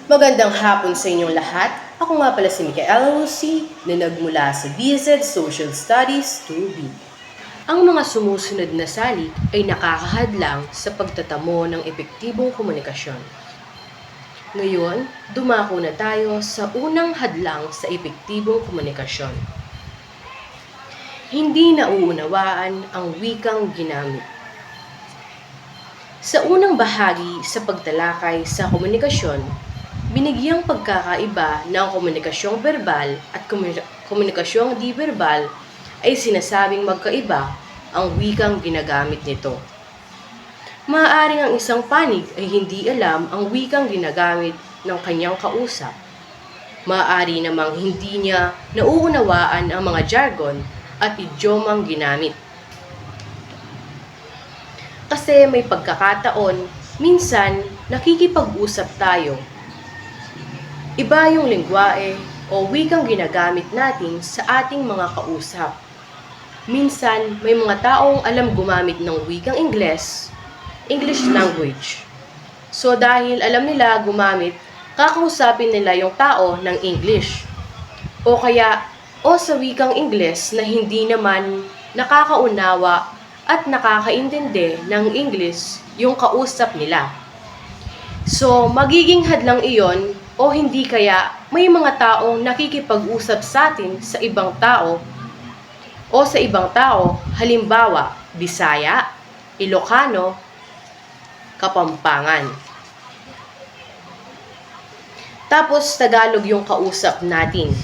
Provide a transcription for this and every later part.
Magandang hapon sa inyong lahat. Ako nga pala si Micaela Lucy na nagmula sa BSed Social Studies 2B. Ang mga sumusunod na salik ay nakakahadlang sa pagtatamo ng epektibong komunikasyon. Ngayon, dumako na tayo sa unang hadlang sa epektibong komunikasyon. Hindi nauunawaan ang wikang ginamit. Sa unang bahagi sa pagtalakay sa komunikasyon, binigyang pagkakaiba ng komunikasyong verbal at komunikasyong di-verbal ay sinasabing magkaiba ang wikang ginagamit nito. Maaaring ang isang panig ay hindi alam ang wikang ginagamit ng kanyang kausap. Maaari namang hindi niya nauunawaan ang mga jargon at idiomang ginamit. Kasi may pagkakataon, minsan nakikipag-usap tayo. Iba yung lengguwahe o wikang ginagamit natin sa ating mga kausap. Minsan, may mga taong alam gumamit ng wikang English language. So dahil alam nila gumamit, kakausapin nila yung tao ng English. O sa wikang Ingles na hindi naman nakakaunawa at nakakaintindi ng English yung kausap nila. So, magiging hadlang iyon o hindi kaya may mga taong nakikipag-usap sa atin sa ibang tao halimbawa, Bisaya, Ilocano, Kapampangan. Tapos Tagalog yung kausap natin.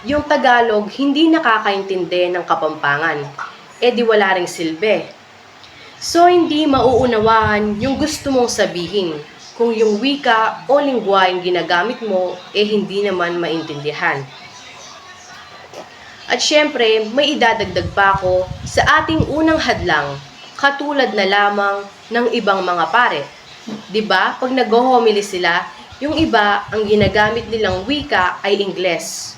Yung Tagalog hindi nakakaintindi ng Kapampangan, di wala ring silbi. So hindi mauunawaan yung gusto mong sabihin kung yung wika o lingwaheng ginagamit mo hindi naman maintindihan. At syempre, may idadagdag pa ako sa ating unang hadlang, katulad na lamang ng ibang mga pare. 'Di ba? Pag nag-homily sila, yung iba ang ginagamit nilang wika ay Ingles.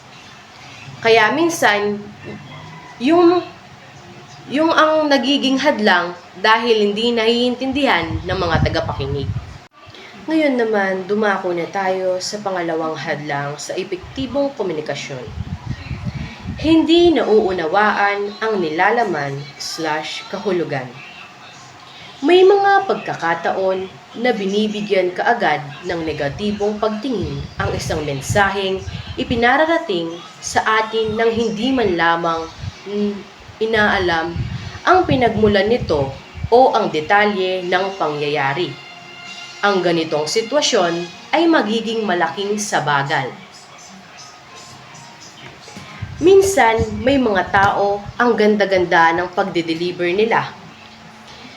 Kaya minsan yung ang nagiging hadlang dahil hindi naiintindihan ng mga tagapakinig. Ngayon naman, dumako na tayo sa pangalawang hadlang sa epektibong komunikasyon. Hindi nauunawaan ang nilalaman/kahulugan. May mga pagkakataon na binibigyan kaagad ng negatibong pagtingin ang isang mensaheng ipinararating sa atin nang hindi man lamang inaalam ang pinagmulan nito o ang detalye ng pangyayari. Ang ganitong sitwasyon ay magiging malaking sabagal. Minsan, may mga tao ang ganda-ganda ng pagde-deliver nila.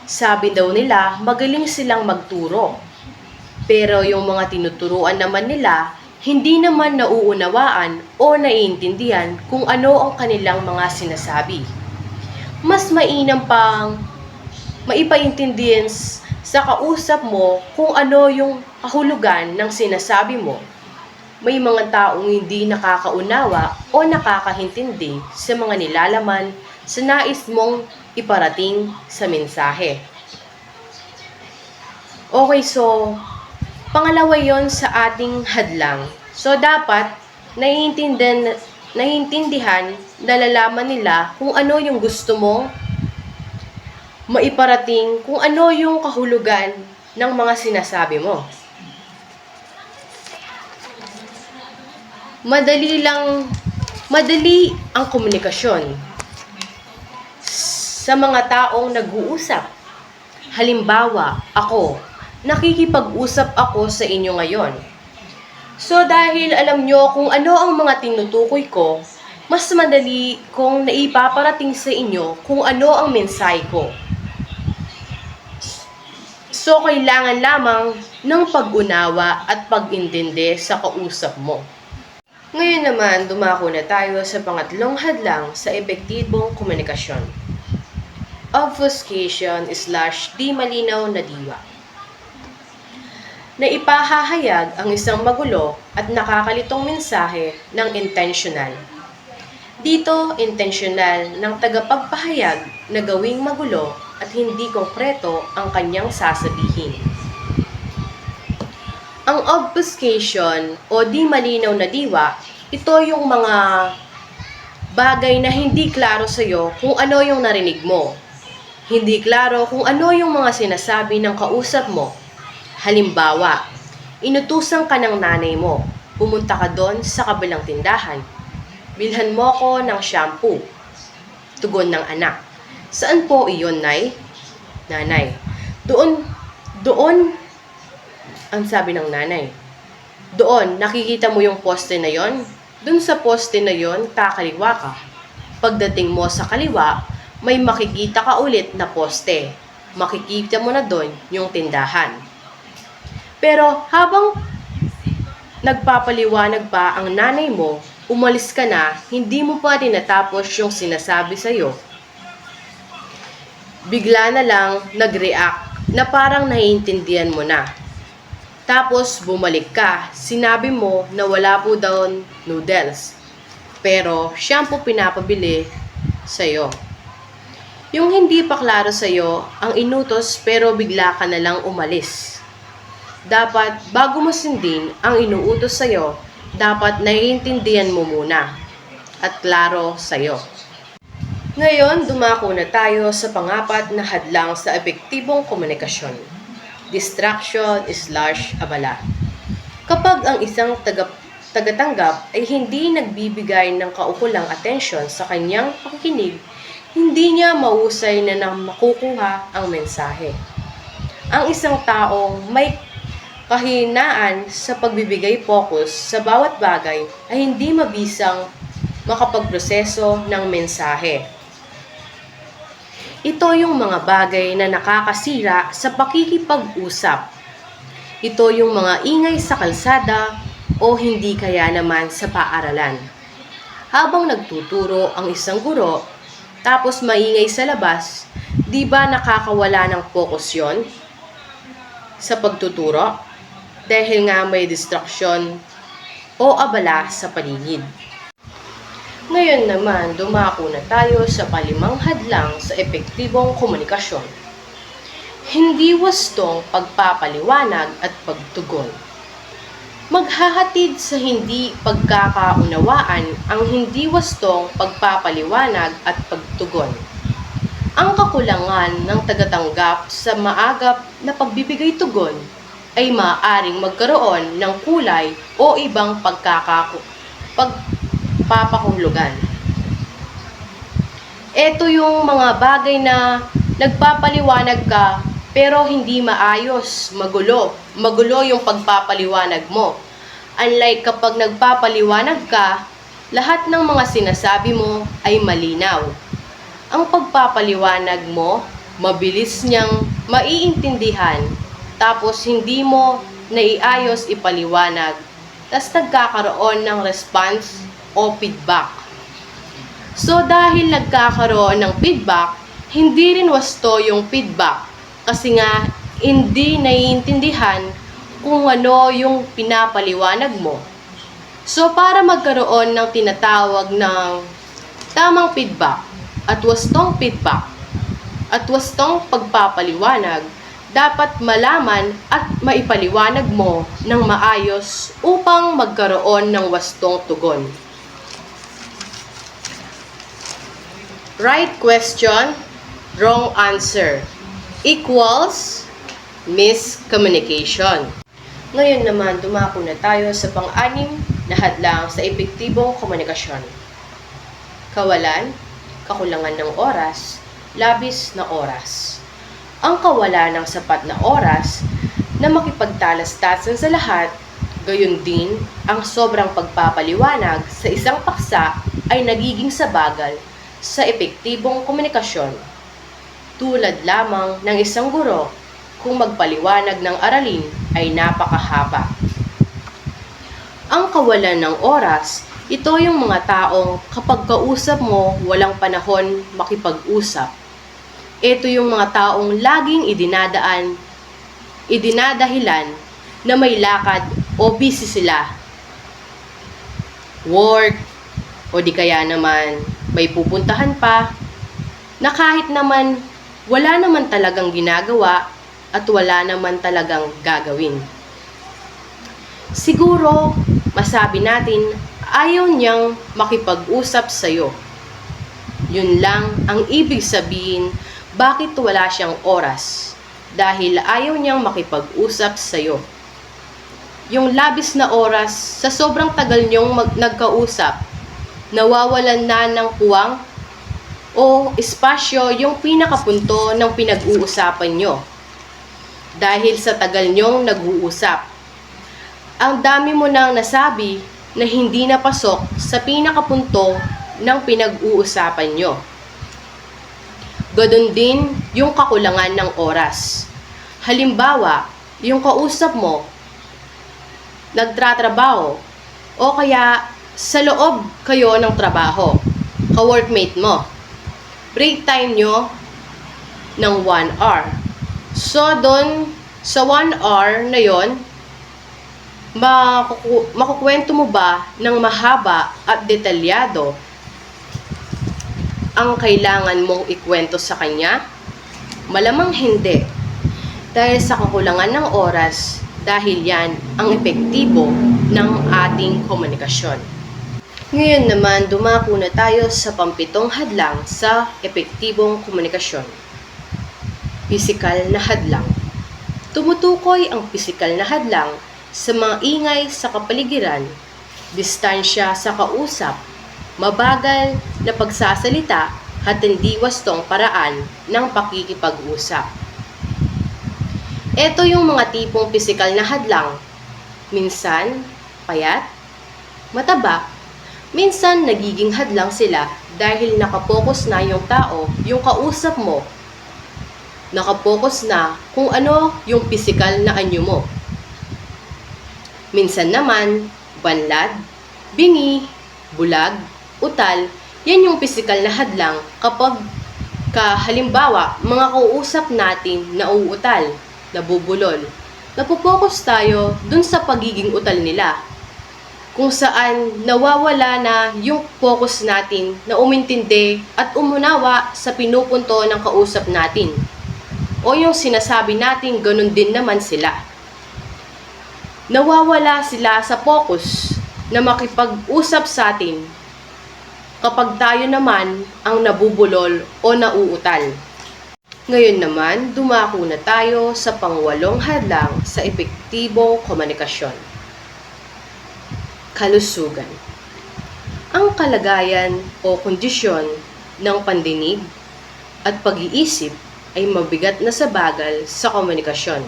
Sabi daw nila, magaling silang magturo. Pero yung mga tinuturuan naman nila, hindi naman nauunawaan o naiintindihan kung ano ang kanilang mga sinasabi. Mas mainam pang maipaintindihan sa kausap mo kung ano yung kahulugan ng sinasabi mo. May mga taong hindi nakakaunawa o nakakahintindi sa mga nilalaman sa nais mong iparating sa mensahe. Okay, so pangalawa yon sa ating hadlang. So dapat naiintindihan, nalalaman nila kung ano yung gusto mong maiparating, kung ano yung kahulugan ng mga sinasabi mo. Madali ang komunikasyon sa mga taong nag-uusap. Halimbawa, ako, nakikipag-usap ako sa inyo ngayon. So dahil alam nyo kung ano ang mga tinutukoy ko, mas madali kong naipaparating sa inyo kung ano ang mensahe ko. So, kailangan lamang ng pag-unawa at pag-intindi sa kausap mo. Ngayon naman, dumako na tayo sa pangatlong hadlang sa epektibong komunikasyon. Obfuscation/di malinaw na diwa. Na ipahahayag ang isang magulo at nakakalitong mensahe ng intentional. Dito, intentional ng tagapagpahayag na gawing magulo at hindi konkreto ang kanyang sasabihin. Ang obfuscation o di malinaw na diwa, ito yung mga bagay na hindi klaro sa iyo kung ano yung narinig mo. Hindi klaro kung ano yung mga sinasabi ng kausap mo. Halimbawa, inutusan ka ng nanay mo, pumunta ka doon sa kabilang tindahan. Bilhan mo ko ng shampoo. Tugon ng anak. Saan po iyon, Nay? Nanay. Doon, ang sabi ng nanay. Doon, nakikita mo yung poste na yon? Doon sa poste na yon, kakaliwa ka. Pagdating mo sa kaliwa, may makikita ka ulit na poste. Makikita mo na doon yung tindahan. Pero habang nagpapaliwanag pa ang nanay mo, umalis ka na, hindi mo pa tinatapos yung sinasabi sa'yo. Bigla na lang nag-react na parang naiintindihan mo na. Tapos bumalik ka, sinabi mo na wala po daw noodles. Pero shampoo pinapabili sa'yo. Yung hindi pa klaro sa'yo, ang inutos pero bigla ka na lang umalis. Dapat bago mo sundin ang inuutos sa'yo, dapat naiintindihan mo muna at klaro sa'yo. Ngayon, dumako na tayo sa pangapat na hadlang sa epektibong komunikasyon. Distraction/abala. Kapag ang isang tagatanggap ay hindi nagbibigay ng kaukulang atensyon sa kanyang pakikinig, hindi niya mahusay na makukuha ang mensahe. Ang isang taong may kahinaan sa pagbibigay focus sa bawat bagay ay hindi mabisang makapagproseso ng mensahe. Ito yung mga bagay na nakakasira sa pakikipag-usap. Ito yung mga ingay sa kalsada o hindi kaya naman sa paaralan. Habang nagtuturo ang isang guro, tapos maingay sa labas, di ba nakakawala ng focus yon sa pagtuturo? Dahil nga may distraction o abala sa paligid. Ngayon naman, dumako na tayo sa palimang hadlang sa epektibong komunikasyon. Hindi wastong pagpapaliwanag at pagtugon. Maghahatid sa hindi pagkakaunawaan ang hindi wastong pagpapaliwanag at pagtugon. Ang kakulangan ng tagatanggap sa maagap na pagbibigay tugon ay maaaring magkaroon ng kulay o ibang pagpapahulugan. Ito yung mga bagay na nagpapaliwanag ka pero hindi maayos, magulo yung pagpapaliwanag mo. Unlike kapag nagpapaliwanag ka, lahat ng mga sinasabi mo ay malinaw. Ang pagpapaliwanag mo, mabilis niyang maiintindihan, tapos hindi mo naiayos ipaliwanag, tapos nagkakaroon ng response o feedback. So dahil nagkakaroon ng feedback, hindi rin wasto yung feedback kasi nga hindi naiintindihan kung ano yung pinapaliwanag mo. So para magkaroon ng tinatawag ng tamang feedback at wastong pagpapaliwanag, dapat malaman at maipaliwanag mo ng maayos upang magkaroon ng wastong tugon. Right question, wrong answer equals miscommunication. Ngayon naman, dumako na tayo sa pang-anim na hadlang sa epektibong komunikasyon. Kawalan, kakulangan ng oras, labis na oras. Ang kawalan ng sapat na oras na makipagtalastasan sa lahat, gayon din ang sobrang pagpapaliwanag sa isang paksa ay nagiging sabagal sa epektibong komunikasyon. Tulad lamang ng isang guro kung magpaliwanag ng aralin ay napakahaba. Ang kawalan ng oras, ito yung mga taong kapag kausap mo walang panahon makipag-usap. Ito yung mga taong laging idinadahilan na may lakad o busy sila. Work, o di kaya naman may pupuntahan pa, na kahit naman wala naman talagang ginagawa at wala naman talagang gagawin. Siguro, masabi natin, ayaw niyang makipag-usap sa'yo. Yun lang ang ibig sabihin bakit wala siyang oras. Dahil ayaw niyang makipag-usap sa'yo. Yung labis na oras, sa sobrang tagal niyong nagkausap, nawawalan na ng puwang o espasyo yung pinakapunto ng pinag-uusapan nyo. Dahil sa tagal nyong nag-uusap, ang dami mo nang nasabi na hindi napasok sa pinakapunto ng pinag-uusapan nyo. Ganon din yung kakulangan ng oras. Halimbawa, yung kausap mo, nagtratrabaho, o kaya sa loob kayo ng trabaho, ka-workmate mo. Break time nyo ng 1 hour. So, doon sa 1 hour na yon, makukwento mo ba ng mahaba at detalyado ang kailangan mong ikwento sa kanya? Malamang hindi. Dahil sa kakulangan ng oras, dahil yan ang epektibo ng ating komunikasyon. Ngayon naman, dumako na tayo sa pampitong hadlang sa epektibong komunikasyon. Pisikal na hadlang. Tumutukoy ang pisikal na hadlang sa mga ingay sa kapaligiran, distansya sa kausap, mabagal na pagsasalita at hindi wastong paraan ng pakikipag-usap. Ito yung mga tipong pisikal na hadlang. Minsan, payat, mataba. Minsan, nagiging hadlang sila dahil nakapokus na yung tao, yung kausap mo. Nakapokus na kung ano yung pisikal na anyo mo. Minsan naman, banlad, bingi, bulag, utal, yan yung pisikal na hadlang kapag halimbawa, mga kausap natin na uutal, nabubulol. Napopokus tayo dun sa pagiging utal nila. Kung saan nawawala na yung focus natin na umintindi at umunawa sa pinupunto ng kausap natin. O yung sinasabi natin ganun din naman sila. Nawawala sila sa focus na makipag-usap sa atin kapag tayo naman ang nabubulol o nauutal. Ngayon naman, dumako na tayo sa pangwalong hadlang sa epektibong komunikasyon. Kalusugan. Ang kalagayan o kondisyon ng pandinig at pag-iisip ay mabigat na sabagal sa komunikasyon.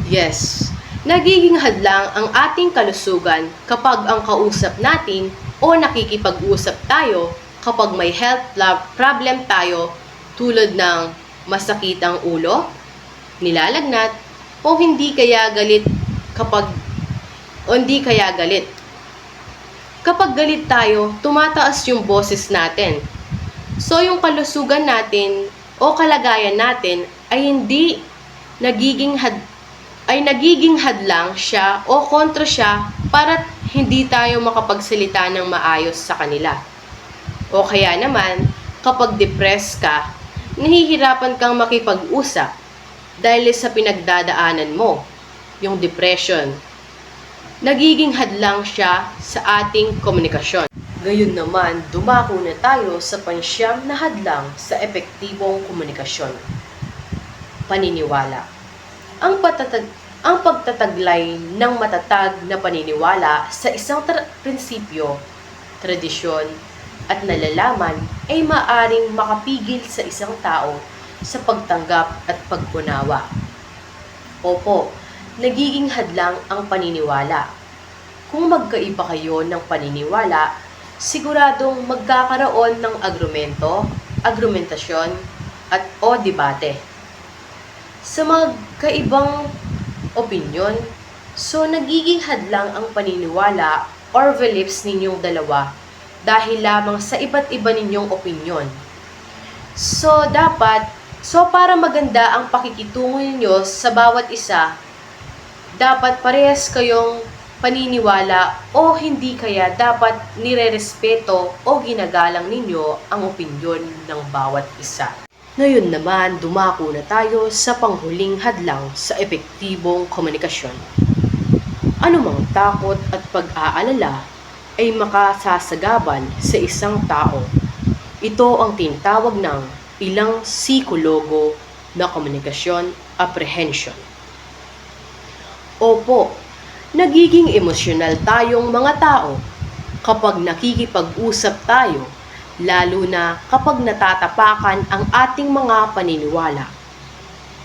Yes, nagiging hadlang ang ating kalusugan kapag ang kausap natin o nakikipag-usap tayo kapag may health problem tayo tulad ng masakit ang ulo, nilalagnat, o hindi kaya galit. Kapag galit tayo, tumataas yung boses natin. So yung kalusugan natin o kalagayan natin ay nagiging hadlang siya o kontra siya para hindi tayo makapagsalita ng maayos sa kanila. O kaya naman, kapag depressed ka, nahihirapan kang makipag-usap dahil sa pinagdadaanan mo, yung depression. Nagiging hadlang siya sa ating komunikasyon. Gayon naman, dumako na tayo sa pansyam na hadlang sa epektibong komunikasyon. Paniniwala. Ang pagtataglay ng matatag na paniniwala sa isang prinsipyo, tradisyon, at nalalaman ay maaring makapigil sa isang tao sa pagtanggap at pagpunawa. Opo, nagiging hadlang ang paniniwala. Kung magkaiba kayo ng paniniwala, siguradong magkakaroon ng argumentasyon, at o debate. Sa magkaibang opinyon, so nagiging hadlang ang paniniwala or beliefs ninyong dalawa dahil lamang sa iba't iba ninyong opinyon. So para maganda ang pakikitungo ninyo sa bawat isa, dapat parehas kayong paniniwala o hindi kaya dapat nirerespeto o ginagalang ninyo ang opinyon ng bawat isa. Ngayon naman, dumako na tayo sa panghuling hadlang sa epektibong komunikasyon. Anumang takot at pag-aalala ay makasasagabal sa isang tao. Ito ang tinatawag ng ilang psikologo na komunikasyon apprehension. Opo, nagiging emosyonal tayong mga tao kapag nakikipag-usap tayo, lalo na kapag natatapakan ang ating mga paniniwala.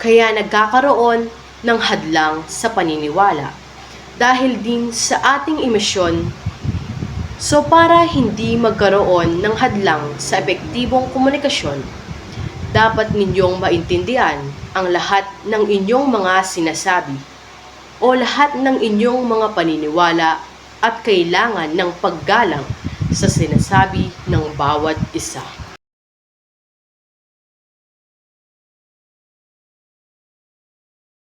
Kaya nagkakaroon ng hadlang sa paniniwala dahil din sa ating emosyon. So para hindi magkaroon ng hadlang sa epektibong komunikasyon, dapat ninyong maintindihan ang lahat ng inyong mga sinasabi o lahat ng inyong mga paniniwala at kailangan ng paggalang sa sinasabi ng bawat isa.